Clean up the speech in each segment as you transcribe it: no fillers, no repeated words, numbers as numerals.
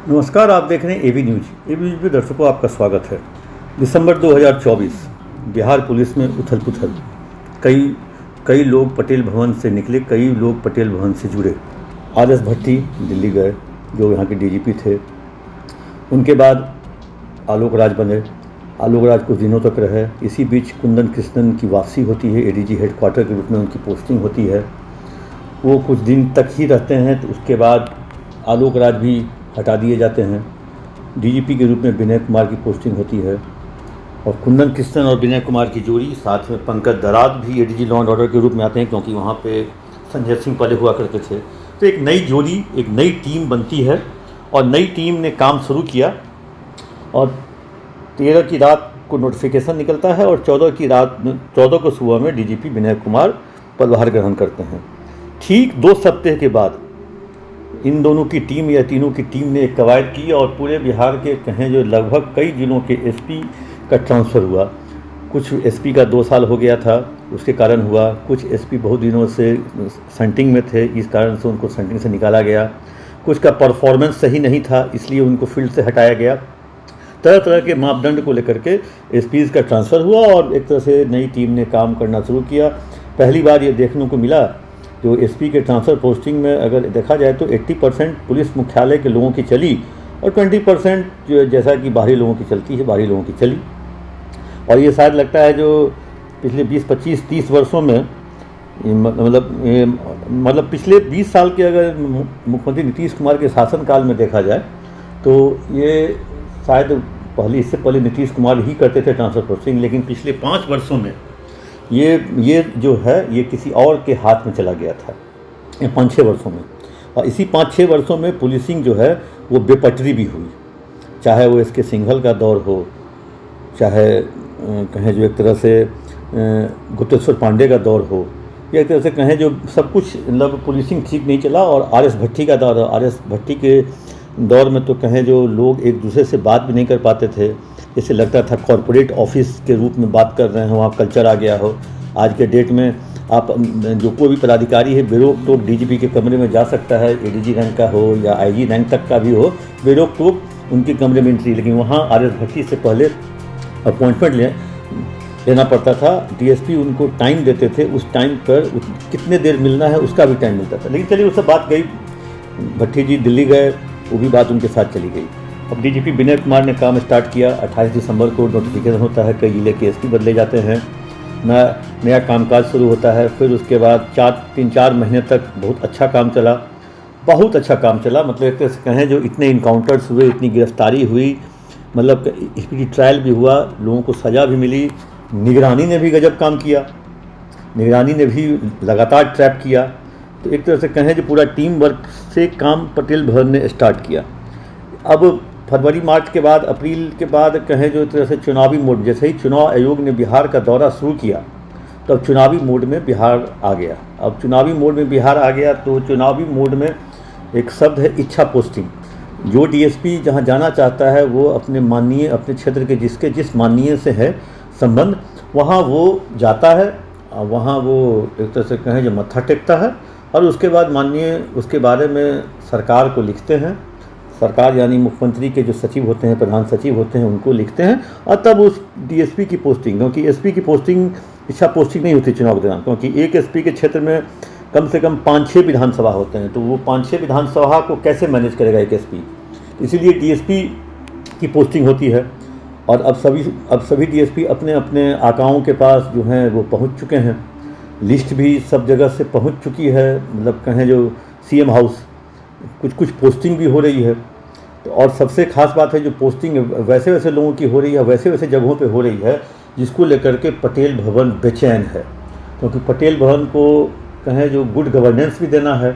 नमस्कार, आप देख रहे हैं एबी न्यूज। एबी न्यूज में दर्शकों आपका स्वागत है। दिसंबर 2024 बिहार पुलिस में उथल पुथल। कई लोग पटेल भवन से निकले, कई लोग पटेल भवन से जुड़े। आर.एस. भट्टी दिल्ली गए, जो यहाँ के डीजीपी थे। उनके बाद आलोक राज बने। आलोक राज कुछ दिनों तक रहे। इसी बीच कुंदन कृष्णन की वापसी होती है, एडीजी हेडक्वार्टर के रूप में उनकी पोस्टिंग होती है। वो कुछ दिन तक ही रहते हैं, तो उसके बाद आलोक राज भी हटा दिए जाते हैं। डीजीपी के रूप में विनय कुमार की पोस्टिंग होती है और कुंदन कृष्णन और विनय कुमार की जोड़ी, साथ में पंकज दराद भी एडीजी लॉ एंड ऑर्डर के रूप में आते हैं, क्योंकि वहाँ पे संजय सिंह पहले हुआ करते थे। तो एक नई जोड़ी, एक नई टीम बनती है और नई टीम ने काम शुरू किया। और 13 की रात को नोटिफिकेशन निकलता है और 14 को सुबह में डीजीपी विनय कुमार पदभार ग्रहण करते हैं। ठीक 2 सप्ताह के बाद इन दोनों की टीम या तीनों की टीम ने एक कवायद की और पूरे बिहार के कहें जो लगभग कई जिलों के एसपी का ट्रांसफ़र हुआ। कुछ एसपी का 2 साल हो गया था, उसके कारण हुआ। कुछ एसपी बहुत दिनों से सेंटिंग में थे, इस कारण से उनको सेंटिंग से निकाला गया। कुछ का परफॉर्मेंस सही नहीं था, इसलिए उनको फील्ड से हटाया गया। तरह तरह के मापदंड को लेकर के एसपीज़ का ट्रांसफ़र हुआ और एक तरह से नई टीम ने काम करना शुरू किया। पहली बार ये देखने को मिला, जो एसपी के ट्रांसफ़र पोस्टिंग में अगर देखा जाए तो 80% पुलिस मुख्यालय के लोगों की चली और 20% जो जैसा कि बाहरी लोगों की चलती है, बाहरी लोगों की चली। और ये शायद लगता है जो पिछले 20, 25, 30 वर्षों में मतलब पिछले 20 साल के अगर मुख्यमंत्री नीतीश कुमार के शासनकाल में देखा जाए तो ये शायद इससे पहले नीतीश कुमार ही करते थे ट्रांसफ़र पोस्टिंग, लेकिन पिछले 5 वर्षों में ये जो है ये किसी और के हाथ में चला गया था, 5-6 वर्षों में। और इसी 5-6 वर्षों में पुलिसिंग जो है वो बेपटरी भी हुई, चाहे वो इसके सिंघल का दौर हो, चाहे कहें जो एक तरह से गुप्तेश्वर पांडे का दौर हो, या एक तरह से कहें जो सब कुछ मतलब पुलिसिंग ठीक नहीं चला। और आर.एस. भट्टी का दौर, आर.एस. भट्टी के दौर में तो कहें जो लोग एक दूसरे से बात भी नहीं कर पाते थे, जैसे लगता था कॉरपोरेट ऑफिस के रूप में बात कर रहे हैं, वहाँ कल्चर आ गया हो। आज के डेट में आप जो कोई भी पदाधिकारी है बेरोक टोक डीजीपी के कमरे में जा सकता है, एडीजी रैंक का हो या आईजी रैंक तक का भी हो, बेरोक टोक उनके कमरे में एंट्री। लेकिन वहाँ आर.एस. भट्टी से पहले अपॉइंटमेंट लेना पड़ता था। डीएसपी उनको टाइम देते थे, उस टाइम पर कितने देर मिलना है उसका भी टाइम मिलता था। लेकिन चलिए उससे बात गई, भट्टी जी दिल्ली गए, वो भी बात उनके साथ चली गई। अब डीजीपी विनय कुमार ने काम स्टार्ट किया। 28 दिसंबर को नोटिफिकेशन होता है, कई जिले के एसपी बदले जाते हैं, नया कामकाज शुरू होता है। फिर उसके बाद 3-4 महीने तक बहुत अच्छा काम चला, बहुत अच्छा काम चला। मतलब एक तरह से कहें जो इतने इनकाउंटर्स हुए, इतनी गिरफ्तारी हुई, मतलब स्पीडी ट्रायल भी हुआ, लोगों को सज़ा भी मिली। निगरानी ने भी गजब काम किया, निगरानी ने भी लगातार ट्रैप किया। तो एक तरह से कहें जो पूरा टीम वर्क से काम पटेल भवन ने स्टार्ट किया। अब फरवरी मार्च के बाद, अप्रैल के बाद कहें जो तरह से चुनावी मोड, जैसे ही चुनाव आयोग ने बिहार का दौरा शुरू किया तब तो चुनावी मोड में बिहार आ गया। अब चुनावी मोड में बिहार आ गया तो चुनावी मोड में एक शब्द है इच्छा पोस्टिंग। जो डीएसपी जहां जाना चाहता है वो अपने क्षेत्र के जिस माननीय से है संबंध, वहां वो जाता है, वहां वो एक तरह से कहें जो मत्था टेकता है और उसके बाद माननीय उसके बारे में सरकार को लिखते हैं। सरकार यानी मुख्यमंत्री के जो सचिव होते हैं, प्रधान सचिव होते हैं, उनको लिखते हैं और तब उस डीएसपी की पोस्टिंग, क्योंकि एसपी की पोस्टिंग इच्छा पोस्टिंग नहीं होती चुनाव के दौरान, क्योंकि एक एसपी के क्षेत्र में कम से कम 5-6 विधानसभा होते हैं, तो वो 5-6 विधानसभा को कैसे मैनेज करेगा एक एसपी, इसीलिए डीएसपी की पोस्टिंग होती है। और अब सभी डीएसपी अपने अपने आकाओं के पास जो हैं वो पहुँच चुके हैं, लिस्ट भी सब जगह से पहुँच चुकी है। मतलब कहें जो सीएम हाउस कुछ पोस्टिंग भी हो रही है। तो और सबसे खास बात है जो पोस्टिंग वैसे लोगों की हो रही है, वैसे जगहों पे हो रही है जिसको लेकर के पटेल भवन बेचैन है, क्योंकि पटेल भवन को कहें जो गुड गवर्नेंस भी देना है,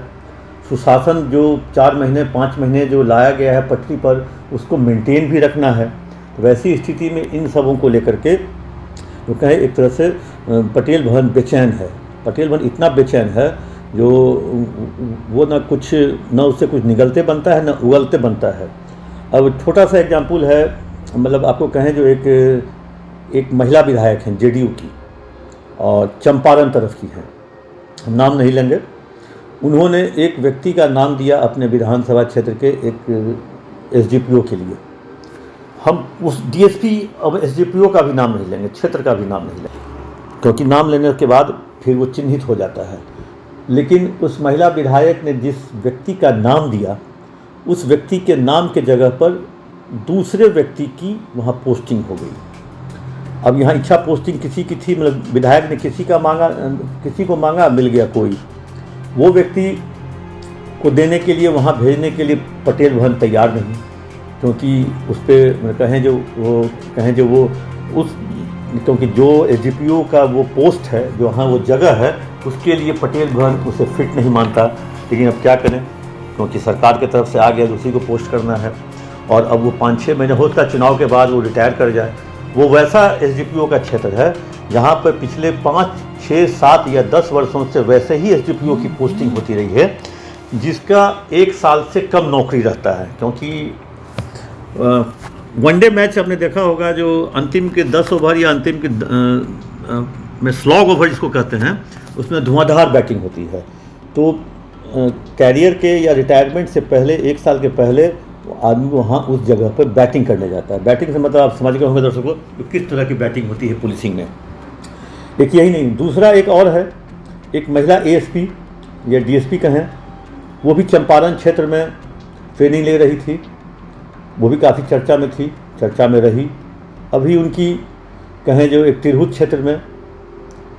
सुशासन जो 4 महीने 5 महीने जो लाया गया है पटरी पर, उसको मेंटेन भी रखना है। तो वैसी स्थिति में इन सबों को लेकर के जो कहें एक तरह से पटेल भवन बेचैन है। पटेल भवन इतना बेचैन है जो वो ना उससे कुछ निगलते बनता है, ना उगलते बनता है। अब छोटा सा एग्जाम्पल है, मतलब आपको कहें जो एक महिला विधायक हैं जेडीयू की और चंपारण तरफ की हैं, हम नाम नहीं लेंगे। उन्होंने एक व्यक्ति का नाम दिया अपने विधानसभा क्षेत्र के एसडीपीओ के लिए। हम उस डीएसपी अब एसडीपीओ का भी नाम नहीं लेंगे, क्षेत्र का भी नाम नहीं लेंगे, क्योंकि नाम लेने के बाद फिर वो चिन्हित हो जाता है। लेकिन उस महिला विधायक ने जिस व्यक्ति का नाम दिया, उस व्यक्ति के नाम के जगह पर दूसरे व्यक्ति की वहाँ पोस्टिंग हो गई। अब यहाँ इच्छा पोस्टिंग किसी की थी, मतलब विधायक ने किसी को मांगा, मिल गया कोई। वो व्यक्ति को देने के लिए, वहाँ भेजने के लिए पटेल भवन तैयार नहीं, क्योंकि उस पर क्योंकि जो एसडीपीओ का वो पोस्ट है, जो हाँ वो जगह है, उसके लिए पटेल भवन उसे फिट नहीं मानता। लेकिन अब क्या करें, क्योंकि सरकार की तरफ से आ गया, उसी को पोस्ट करना है। और अब वो 5-6 महीने हो सकता है चुनाव के बाद वो रिटायर कर जाए। वो वैसा एसडीपीओ का क्षेत्र है जहाँ पर पिछले 5, 6, 7 या 10 वर्षों से वैसे ही एसडीपीओ की पोस्टिंग होती रही है, जिसका 1 साल से कम नौकरी रहता है। क्योंकि वनडे मैच आपने देखा होगा, जो अंतिम के 10 ओवर या अंतिम के में स्लॉग ओवर जिसको कहते हैं, उसमें धुआंधार बैटिंग होती है। तो कैरियर के या रिटायरमेंट से पहले 1 साल के पहले आदमी वहाँ उस जगह पर बैटिंग करने जाता है। बैटिंग से मतलब आप समझ गए होंगे दर्शकों कि किस तरह की बैटिंग होती है पुलिसिंग में। एक यही नहीं, दूसरा एक और है, एक महिला एएसपी या डीएसपी कहें, वो भी चंपारण क्षेत्र में ट्रेनिंग ले रही थी। वो भी काफ़ी चर्चा में थी, चर्चा में रही। अभी उनकी कहें जो एक तिरहुत क्षेत्र में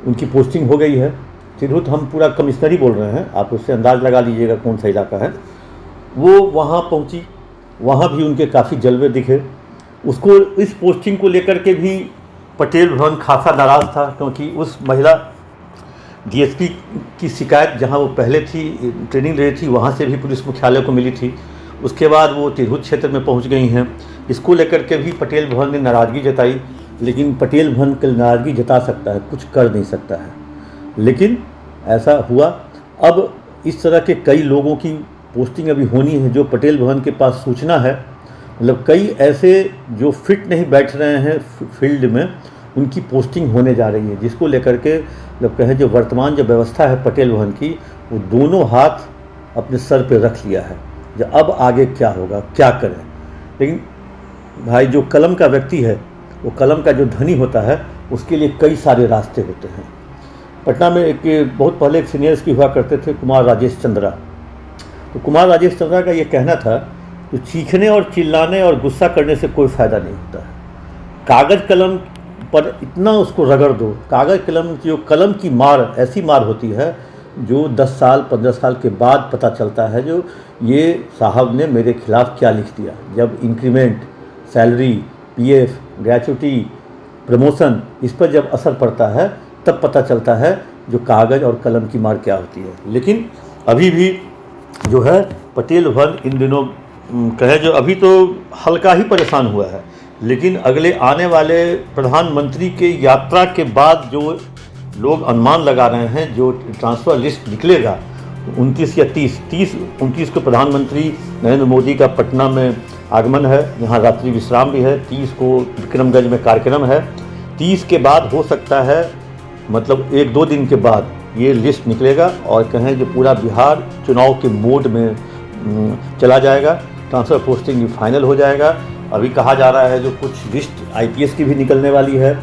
उनकी पोस्टिंग हो गई है। तिरहुत हम पूरा कमिश्नरी बोल रहे हैं, आप उससे अंदाज़ लगा लीजिएगा कौन सा इलाका है। वो वहाँ पहुँची, वहाँ भी उनके काफ़ी जलवे दिखे। उसको इस पोस्टिंग को लेकर के भी पटेल भवन खासा नाराज़ था, क्योंकि उस महिला डीएसपी की शिकायत जहाँ वो पहले थी ट्रेनिंग ले रही थी, वहाँ से भी पुलिस मुख्यालय को मिली थी। उसके बाद वो तिरहुत क्षेत्र में पहुँच गई हैं। इसको लेकर के भी पटेल भवन ने नाराज़गी जताई। लेकिन पटेल भवन कल नाराज़गी जता सकता है, कुछ कर नहीं सकता है। लेकिन ऐसा हुआ। अब इस तरह के कई लोगों की पोस्टिंग अभी होनी है, जो पटेल भवन के पास सूचना है, मतलब कई ऐसे जो फिट नहीं बैठ रहे हैं फील्ड में, उनकी पोस्टिंग होने जा रही है, जिसको लेकर के मतलब कहें जो वर्तमान जो व्यवस्था है पटेल भवन की, वो दोनों हाथ अपने सर पे रख लिया है। जो अब आगे क्या होगा, क्या करें। लेकिन भाई जो कलम का व्यक्ति है, वो कलम का जो धनी होता है, उसके लिए कई सारे रास्ते होते हैं। पटना में एक बहुत पहले एक सीनियर्स की हुआ करते थे, कुमार राजेश चंद्रा। तो कुमार राजेश चंद्रा का ये कहना था कि चीखने और चिल्लाने और गुस्सा करने से कोई फ़ायदा नहीं होता है। कागज़ कलम पर इतना उसको रगड़ दो। कागज़ कलम जो कलम की मार ऐसी मार होती है जो 10 साल 15 साल के बाद पता चलता है, जो ये साहब ने मेरे खिलाफ़ क्या लिख दिया। जब increment, salary, PF, gratuity, promotion, इस पर जब असर पड़ता है, तब पता चलता है जो कागज़ और कलम की मार क्या होती है। लेकिन अभी भी जो है पटेल भवन इन दिनों कहे जो अभी तो हल्का ही परेशान हुआ है, लेकिन अगले आने वाले प्रधानमंत्री के यात्रा के बाद जो लोग अनुमान लगा रहे हैं, जो ट्रांसफ़र लिस्ट निकलेगा 29 या 29 को प्रधानमंत्री नरेंद्र मोदी का पटना में आगमन है, यहाँ रात्रि विश्राम भी है। 30 को विक्रमगंज में कार्यक्रम है। 30 के बाद हो सकता है, मतलब 1-2 दिन के बाद ये लिस्ट निकलेगा और कहें जो पूरा बिहार चुनाव के मोड में चला जाएगा। ट्रांसफ़र पोस्टिंग भी फाइनल हो जाएगा। अभी कहा जा रहा है जो कुछ लिस्ट आईपीएस की भी निकलने वाली है,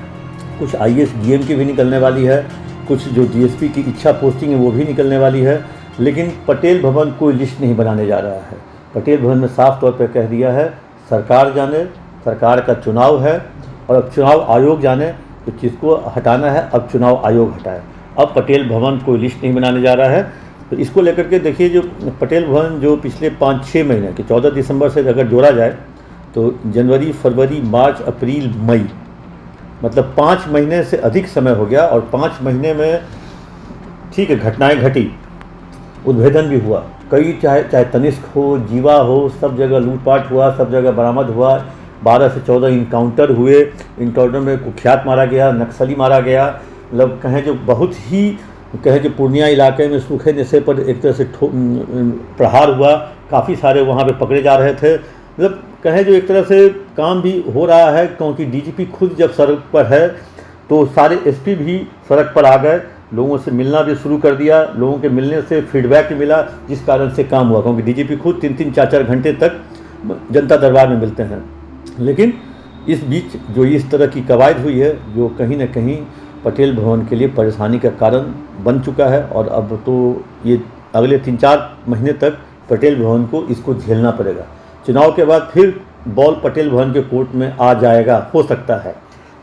कुछ आईएएस डीएम की भी निकलने वाली है, कुछ जो डीएसपी की इच्छा पोस्टिंग है वो भी निकलने वाली है। लेकिन पटेल भवन कोई लिस्ट नहीं बनाने जा रहा है। पटेल भवन ने साफ तौर पर कह दिया है, सरकार जाने, सरकार का चुनाव है और अब चुनाव आयोग जाने तो जिसको हटाना है अब चुनाव आयोग हटाए। अब पटेल भवन कोई लिस्ट नहीं बनाने जा रहा है। तो इसको लेकर के देखिए, जो पटेल भवन जो पिछले 5-6 महीने के 14 दिसंबर से अगर जोड़ा जाए तो जनवरी, फरवरी, मार्च, अप्रैल, मई, मतलब 5 महीने से अधिक समय हो गया। और 5 महीने में ठीक है घटनाएं घटी, उद्भेदन भी हुआ, कई चाहे तनिष्क हो, जीवा हो, सब जगह लूटपाट हुआ, सब जगह बरामद हुआ। 12 से 14 इनकाउंटर हुए। इनकाउंटर में कुख्यात मारा गया, नक्सली मारा गया। मतलब कहें जो बहुत ही कहें जो पूर्णिया इलाके में सूखे नशे पर एक तरह से प्रहार हुआ। काफ़ी सारे वहाँ पे पकड़े जा रहे थे। मतलब कहें जो एक तरह से काम भी हो रहा है, क्योंकि डीजीपी खुद जब सड़क पर है तो सारे एसपी भी सड़क पर आ गए, लोगों से मिलना भी शुरू कर दिया। लोगों के मिलने से फीडबैक मिला, जिस कारण से काम हुआ, क्योंकि डीजीपी खुद 3-3, 4-4 घंटे तक जनता दरबार में मिलते हैं। लेकिन इस बीच जो इस तरह की कवायद हुई है, जो कहीं न कहीं पटेल भवन के लिए परेशानी का कारण बन चुका है, और अब तो ये अगले 3-4 महीने तक पटेल भवन को इसको झेलना पड़ेगा। चुनाव के बाद फिर बॉल पटेल भवन के कोर्ट में आ जाएगा, हो सकता है।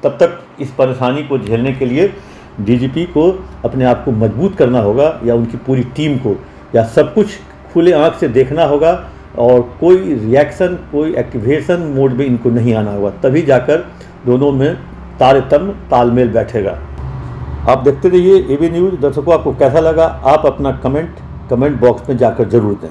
तब तक इस परेशानी को झेलने के लिए डीजीपी को अपने आप को मजबूत करना होगा, या उनकी पूरी टीम को, या सब कुछ खुले आंख से देखना होगा, और कोई रिएक्शन, कोई एक्टिवेशन मोड में इनको नहीं आना होगा। तभी जाकर दोनों में तारतम्य तालमेल बैठेगा। आप देखते रहिए एबी न्यूज़। दर्शकों, आपको कैसा लगा, आप अपना कमेंट बॉक्स में जाकर जरूर दें।